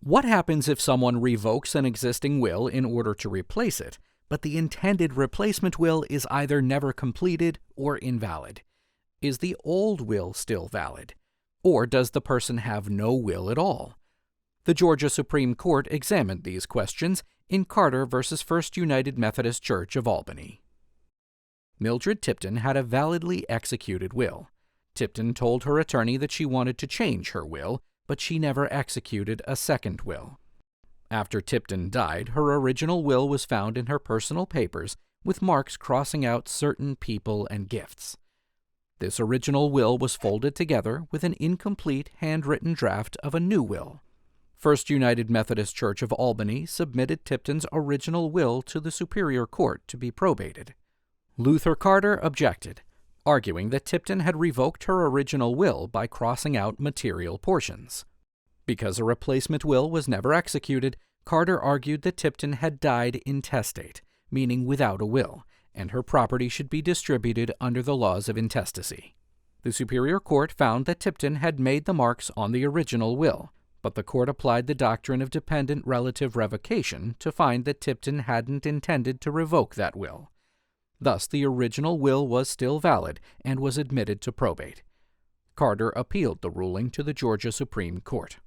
What happens if someone revokes an existing will in order to replace it, but the intended replacement will is either never completed or invalid? Is the old will still valid? Or does the person have no will at all? The Georgia Supreme Court examined these questions in Carter v. First United Methodist Church of Albany. Mildred Tipton had a validly executed will. Tipton told her attorney that she wanted to change her will, but she never executed a second will. After Tipton died, her original will was found in her personal papers with marks crossing out certain people and gifts. This original will was folded together with an incomplete handwritten draft of a new will. First United Methodist Church of Albany submitted Tipton's original will to the Superior Court to be probated. Luther Carter objected, arguing that Tipton had revoked her original will by crossing out material portions. Because a replacement will was never executed, Carter argued that Tipton had died intestate, meaning without a will, and her property should be distributed under the laws of intestacy. The Superior Court found that Tipton had made the marks on the original will, but the court applied the doctrine of dependent relative revocation to find that Tipton hadn't intended to revoke that will. Thus, the original will was still valid and was admitted to probate. Carter appealed the ruling to the Georgia Supreme Court.